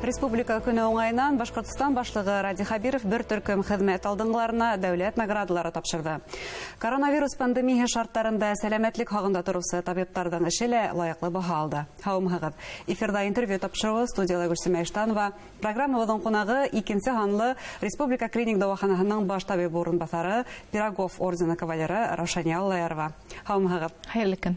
Республика көне уңайынан Башкортстан башлыгы Ради Хабиров бер төркем хезмәт алдыңларына дәүләт наградалары тапшырды. Коронавирус пандемия шартларында сәламәтлек хагында торучы табиблардан эше лә лаеклы баһа алды. Һаумыгыз. Эфирда интервью тапшыруы студияда Гөлсемә Иштанова. Программабызның кунагы 2нче ханлы Республика клиник дәваханаһының баш табибы урынбасары, Пирогов ордены кавалеры Рошания Аллаерова. Һаумыгыз. Хәерле көн.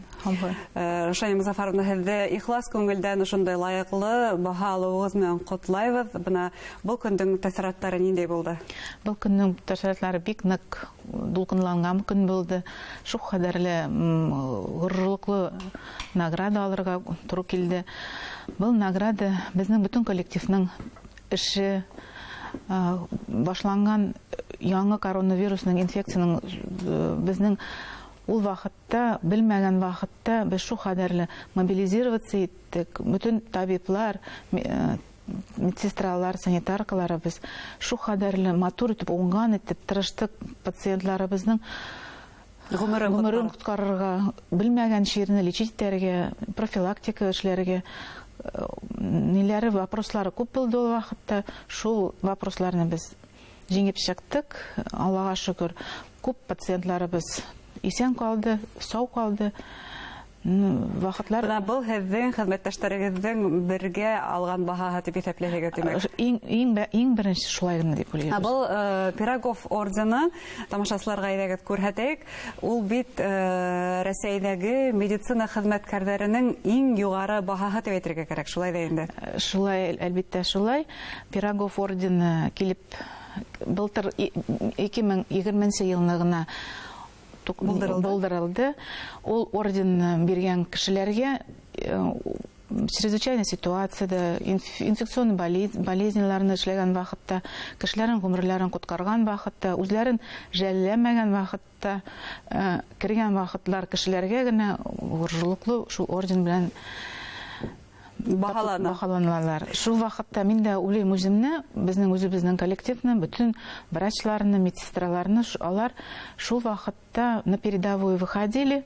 Рошания Музафаровна, һеҙҙе ихлас күңелдән ошондай лаеклы баһа алыуығыз менән ҡотлайбыҙ. Бына был көндөң тәэсираттары ниндәй булды? Был көннең тәэсиратлары бик ныҡ дулҡынланған көн булды. Шул ҡәҙәрле ғорурлыҡлы награда алырға туры килде. Был награда безнең бөтөн коллективның эше, башланган яңы коронавирусның инфекцияның безнең ул вакытта, белмәгән вакытта без шул кадәрле мобилизироваться иттек. Бүтән табиблар, медсестралар, санитаркалар без шул кадәрле матур итеп уңган итеп тырыштык пациентларыбызның гомерен коткарырга, белмәгән ширне лечить итәргә, профилактика эшләргә. Ниләре вопрослары күп булды ул вакытта. Шул вопросларны без җиңеп чыктык. Аллага шөкер, күп пациентларыбыз исән калды, сау калды. Вакытлар был һеҙҙең хеҙмәттәштәрегеҙҙең бергә алган баһаһы дип иҫәпләйһегеҙ, димәк. Иң беренче шулай гына дип уйлыйбыз. Был Пирогов ордены, тамашасыларға әйҙәгеҙ күрһәтәйек. Ул бит Рәсәйҙәге медицина хеҙмәткәрҙәренең иң юғары баһаһы дип әйтергә кәрәк. Шулай да инде. Шулай, әлбиттә шулай. Пирогов ордены килеп былтыр 2020 елына гына булдырылды. Ул орден биргән кешеләргә чрезвычайная ситуацияда, инфекционный болезньларны эшләгән вакытта, кешеләрнең гомерләрен коткарган вакытта, үзләрен жәлләмәгән вакытта, кергән вакытлар кешеләргә генә ғорурлыклы шул орден белән баһаланалар. Шул вакытта мин дә уйлыйм үземне, безнең үзебезнең коллективны, бүтән врачларны, медсестраларны, алар шул вакытта на передовую выходили.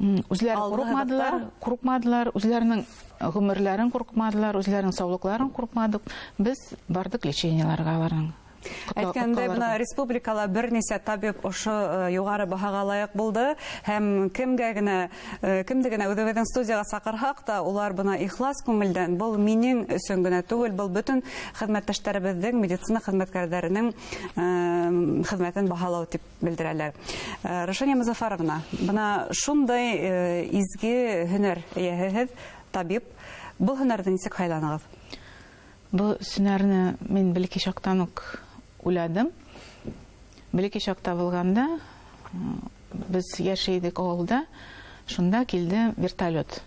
Үзләре курыкмадылар, үзләренең гомерләрен курыкмадылар, үзләренең саулыкларын курыкмадык. Без бардык леченияларга аларның. Әйткәндә, бына республикала бернисә табиб ошо югары баһага лайык булды. Һәм кемдә генә үҙебеҙҙең студияға саҡырһаҡ та, улар бына ихлас күңелдән, был минең өсөн генә түгел, был бөтөн хеҙмәттәштәребеҙҙең, медицина хеҙмәткәрҙәренең хеҙмәтен баһалау дип белдерәләр. Рошания Музафаровна, бына шундай изге һөнәр эйәһеһеҙ, табиб, был һөнәрҙе нисек һайланыгыҙ? Бұл һөнәрне мин бәлки чактан ук уйладым. Бәлки чакта булганда без яшәйдек авылда, шунда килде вертолет.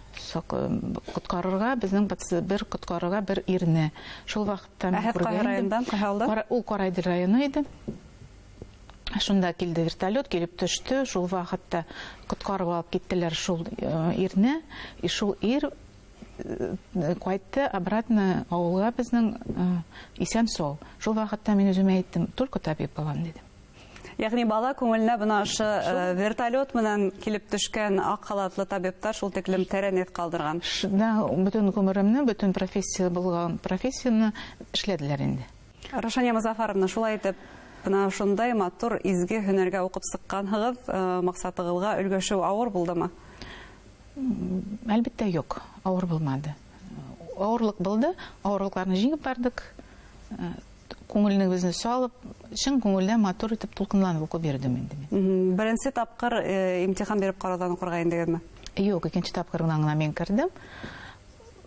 Коткарырга, безнең бер коткарырга бер ирне. Шул вакытта райондан калды. Ул Карайдыр районы иде. Шунда килде вертолет, килеп төштө. Шул вакытта коткарып алып киттеләр шул ирне. И шул ир кайтты обратно ауылга безнең исән сау. Шул вакытта мин үземә әйттем, только табиб булам дидем. Ягъни бала күңеленә бына ошо вертолет менән килеп төшкән ак халатлы табиблар шул тиклем тәрән эт калдырган. Шунда бөтен гомеремне, бөтен профессия булган профессияны эшләделәр инде. Рошания Музафаровна, шулай итеп, бына шундай матур изге һөнәргә укып сыкканһыгыз, максатыгызга өлгәшү авыр булдымы? Әлбиттә юк, авыр булмады. Авырлык булды, авырлыкларны җиңеп бардык. Күңелебезне салып, шын күңелдә матур итеп тулкынланып укып бирдем инде мин. Беренче тапкыр имтихан биреп караудан укырга индегезме? Юк, икенче тапкыр гына мин кирдем.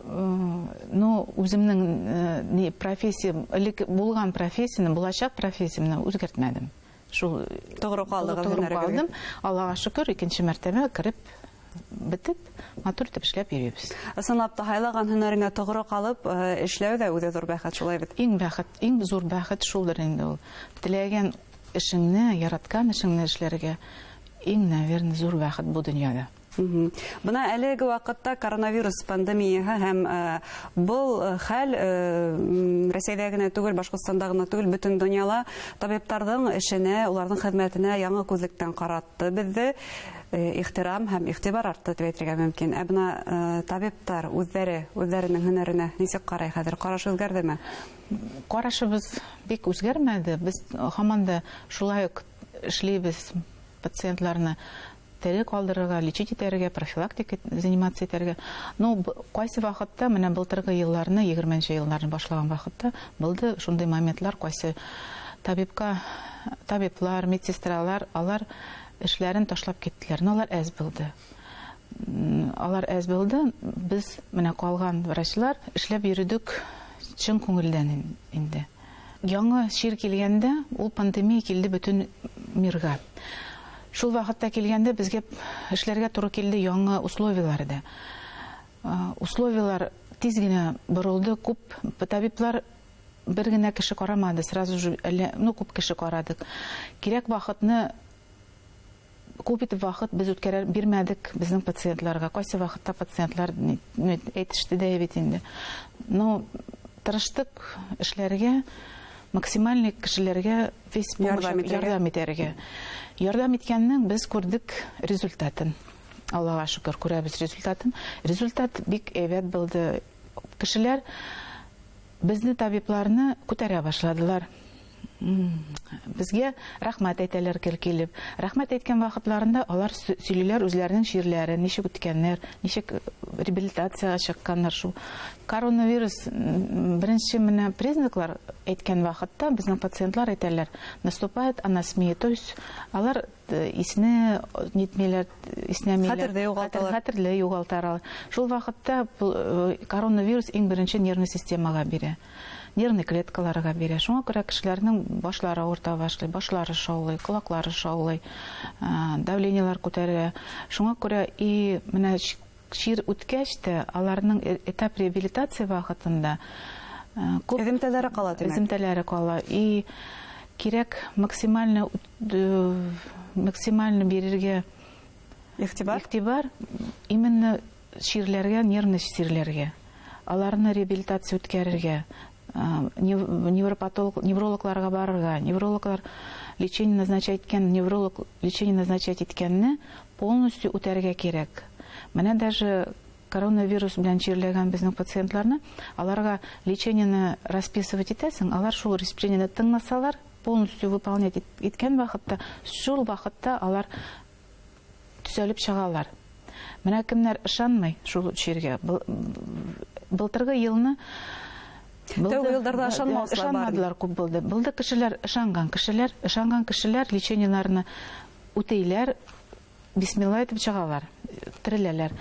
Но үземнең профессиям, элек булган профессияны, булачак профессиямны үзгәртмәдем. Шул тогры калдым. Аллага шөкер, икенче мәртәбә кирип битеп, матур итеп эшләп йөрибез. Ысынлап та хайлаган һөнәреңә тогры калып эшләү дә үзе зур бәхет, шулай бит. Иң зур бәхет шулдыр инде ул. Теләгән эшеңне, яраткан эшеңне эшләргә иң, наверное, зур бәхет бу дөньяда. Бына әлеге вакытта коронавирус пандемияһы һәм был хәл Россиядә генә түгел, Башкортстанда гына түгел, бөтен дөньяла табибларның эшенә, уларның хезмәтенә яңа күзлектән каратты безне. Ихтирам һәм игътибар артты дип әйтергә мөмкин. Ә бына табиблар үзләренең һөнәренә ничек карый хәзер? Караш үзгәрдеме? Карашыбыз бик үзгәрмәде. Без һаман да шулай ук эшлибез, пациентларны тере калдырырга, лечить итәргә, профилактика заниматься итәргә. Ну, кайсы вакытта, менә былтыргы елларны, 20-нче елларны башлаган вакытта, булды шундый моментлар, кайсы табиблар, медсестралар, алар эшләрен ташлап киттеләр. Алар әз булды. Без менә калган врачлар эшләп йөрдек чын күңелдән инде. Яңа шир килгәндә, ул пандемия килде бөтен мирга. Шул вакытта килгәндә безгә эшләргә туры килде яңа условияларда. Условиялар тиз генә борылды, күп табиблар бер генә кеше карамады, сразу же, күп кеше карадык. Кирәк вакытны күп итеп вакыт без үткәрә бирмәдек безнең пациентларга. Кайсы вакытта пациентлар әйтеште дә бит инде. Но тырыштык эшләргә, максималь кешеләргә ярдәм итәргә. Ярдәм иткәннең без күрдек результатын. Аллага шөкер, күрәбез результатын. Результат бик әйбәт булды. Кешеләр безне табибларны күтәрә башладылар. Безгә рәхмәт әйтәләр килеп. Рәхмәт әйткән вакытларында алар сөйлиләр үзләренең ширләрен, ничек үткәннәр, ничек реабилитациягә чыкканнар. Шу коронавирус беренче менә признаклар әйткән вакытта безнең пациентлар әйтәләр, наступает анасмия, то есть алар исне нитмиләр, иснәмиләр, хәтерле югалталар. Шул вакытта коронавирус иң беренче нервный системага бирә. Нервный клеткаларга бирә. Шуңа күрә кешеләрнең башлары авырта башлый, башлары шаулый, колаклары шаулый, давлениялар күтәрә. Шуңа күрә и менә шир үткәч тә аларның этап реабилитация вакытында күп эземтәләре кала димәк. Эземтәләре кала. И кирәк максимально бирергә игътибар именно ширләргә, нервный ширләргә. Аларны реабилитация үткәрергә. Неврологларга барырга, неврологлар лечение назначать иткәнне полностью үтәргә кирәк. Менә даже коронавирус белән чирләгән безнең пациентларны, аларга лечениене расписывать итәсең, алар шул расписаниене тыңласалар, полностью выполнять иткән вакытта, шул вакытта алар төзәлеп чыгалар. Менә кемнәр ышанмый шул чиргә. Былтыргы елны Елларда ышанмадылар күп булды. Булды кешеләр, ышанган кешеләр лечениеләрне үтәйләр, бисмилла әйтеп чыгалар, тереләләр.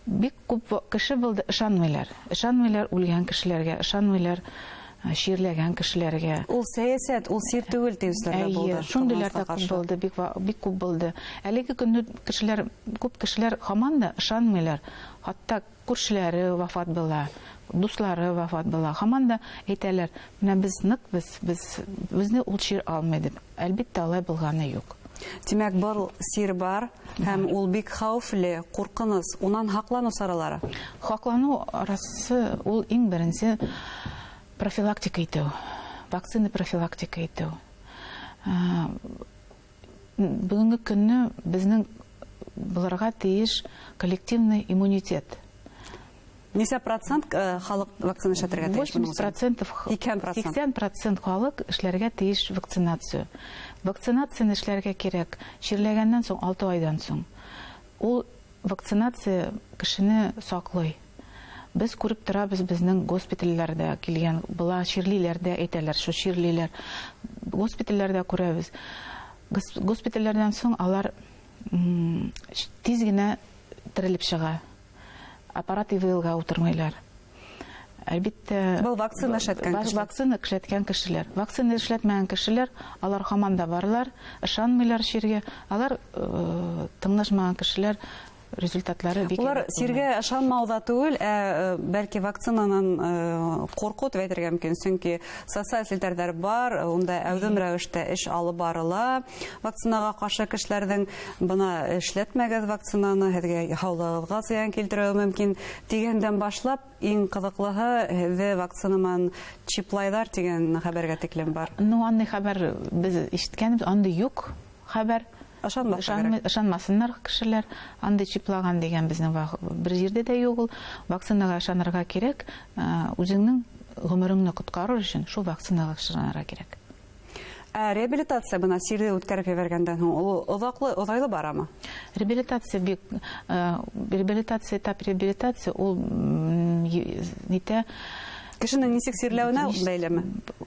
Бик күп кеше булды ышанмыйлар. Ышанмыйлар үлгән кешеләргә, ышанмыйлар ширләгән кешеләргә. Ул сәясәт, ул сир түгел тезисләрдә булды. Шундыйлар да күп булды, бик күп булды. Әлеге көндә күп кешеләр һаман да ышанмыйлар. Хатта күршеләре вафат була, дуслары вафат була. Һаман да әйтәләр, менә безне ул шир алмый дип. Әлбәттә алай булганы юк. Димәк, был сир бар, һәм ул бик хәүфле, куркыныс, унан хаклану саралары. Хаклану арасы ул иң беренче профилактика итү, вакцина профилактика итү. Бүгенге көнне безнең булырга тиеш коллективный иммунитет. Нисә процент халык вакцина эшләргә тиеш? 80% халык эшләргә тиеш вакцинация. Вакцинацияны эшләргә кирәк ширләгәннән соң 6 айдан соң. Ул вакцинация кешене саклый. Без күреп торабыз безнең госпитальләрдә килгән, була ширлиләрдә әйтәләр, шу ширлиләр. Госпитальләрдә күрәбез. Госпитальләрдән соң алар тиз генә терелеп чыга. Аппарат ивылга утырмыйлар. Әлбәттә, бу вакцина эшләткән кешеләр. Вакцина эшләтмәгән кешеләр, алар һаман да барлар, ышанмыйлар ширгә. Алар тыңлашмаган кешеләр результатлары бик. Улар сирге ышанмауда түгел, бәлки вакцинанан курку дип әйтергә мөмкин, чөнки социаль селтәрдәр бар, унда әүдем рәвештә эш алып барыла. Вакцинага каршы кешеләрнең бына эшләтмәгән вакцинаны һезгә һаулыгыгызга зыян килтерүе мөмкин дигәндән башлап, иң кызыклыгы һеҙҙе вакцинаман чиплайҙар дигән хәбәргә тиклем бар. Ну, андай хәбәр без ишеткәнбез, андай юк хәбәр. Ышанмасыннар кешеләр, андай чиплаган дигән безнең бер җирдә дә юк ул. Вакцинага ышанырга кирәк, үзеңнең гомереңне коткарыр өчен шул вакцинага ышанырга кирәк. Реабилитация бына сирде үткәреп ебәргәндән һуң ул оҙайлы барамы? Реабилитация этап реабилитация ул нитә Кешенең нисек сирләүенә бәйлеме?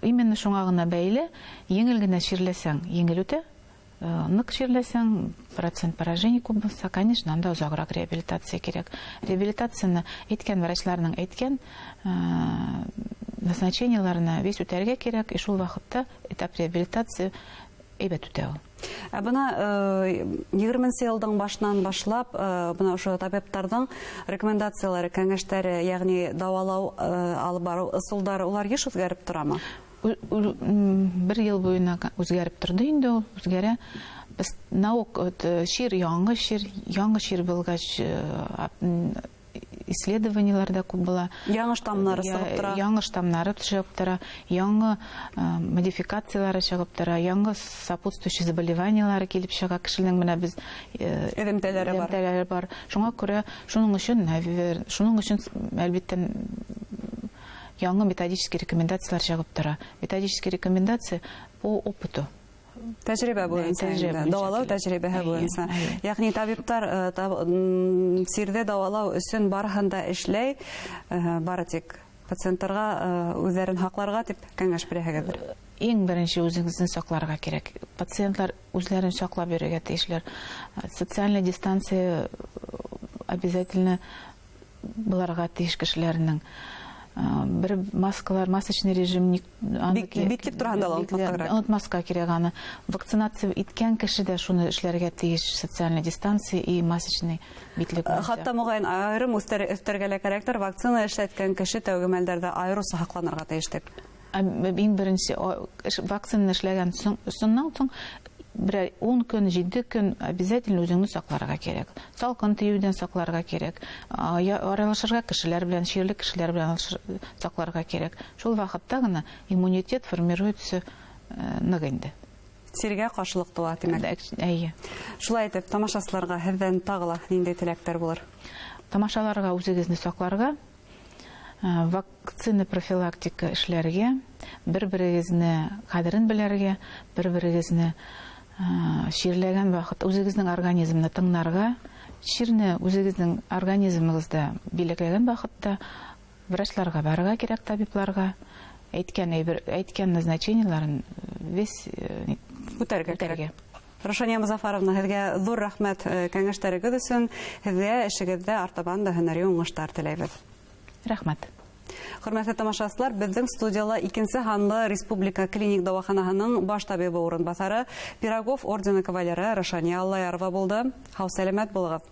Именно шуңа гына бәйле. Еңел генә ширләсәң, еңел үтә. Нык ширләсәң, процент поражений күп булса, конечно, анда озаграк реабилитация кирәк. Реабилитацияны әйткән врачларның әйткән назначениеларына весь үтәргә кирәк, шул вакытта этап реабилитация әйбәт үтә ул. Бына 20 елдан башынан башлап, бына ошо табиптарның рекомендациялары, кәңәштәре, ягъни дәвалау алып бару ысулдары, улар еш үзгәреп торамы? Бер ел буена үзгәреп торды инде ул, үзгәрә. Без наук яңгы шир булгач исследованиеларда күп була. Яңгы штамнары чыгып тора. Яңгы штамнары чыгып тора, яңгы модификациялары чыгып тора, яңгы сопутствующие заболеваниялары килеп чыга, кешенең менә без элемтәләре бар. Шуңа күрә шуның өчен әлбәттә яңгы методический рекомендациялар чыгып тора. Методический рекомендация по опыту. Тәҗрибә буенча, дәвалау тәҗрибәһе буенча. Ягъни табиптар сирдә дәвалау өчен барыһын да эшләй, бары тик пациентларга үзләрен хакларга дип кәңәш бирәһегездер. Иң беренче үзегезне сакларга кирәк. Пациентлар үзләрен саклап йөрергә тиешләр. Социальная дистанция обязательно буларга тиеш кешеләрнең. Бер масочный режим битлек турында онытмаска кирәк аны. Вакцинация иткән кеше дә шуны эшләргә тиеш, социальная дистанция и масочный битлек. Хатта мөгаен айрым өстәргәлә кирәктер, вакцина эшләткән кеше тәүге мәлдәрдә айрысы хакланырга тиеш дип. Иң беренче вакцина эшләгән соңнан соң 10 көн, 7 көн обязательно үзеңне сакларга кирәк. Салкын тиюдән сакларга кирәк. Аралашырга кешеләр белән, ширле кешеләр белән сакларга кирәк. Шул вакытта гына иммунитет формируется нык инде. Сиргә каршылык туа, димәк. Әйе. Шулай итеп, тамашачыларга һездән тагыла нинди теләктәр булыр? Тамашаларга үзегезне сакларга, вакцина профилактика эшләргә, бер-берегезне кадерен белергә, бер-берегезне ширләгән вакыт үзегезнең организмны тыңнарга, ширне үзегезнең организмыгызда билекләгән вакытта врачларга барырга кирәк, табибларга әйткән назначениеларын весь үтәргә кирәк. Рошания Музафаровна, һеҙгә зур рәхмәт кәңәштәрегеҙ өсөн. Һеҙгә эшегеҙҙә артабан да һөнәри уңыштар теләйбеҙ. Рәхмәт. Хөрмәтле тамашасылар, безнең студияла 2 һанлы Республика клиник дәваханаһының баш табибы урынбасары, Пирогов ордены кавалеры Рошания Аллаярова булды. Һау сәламәт булыгыз.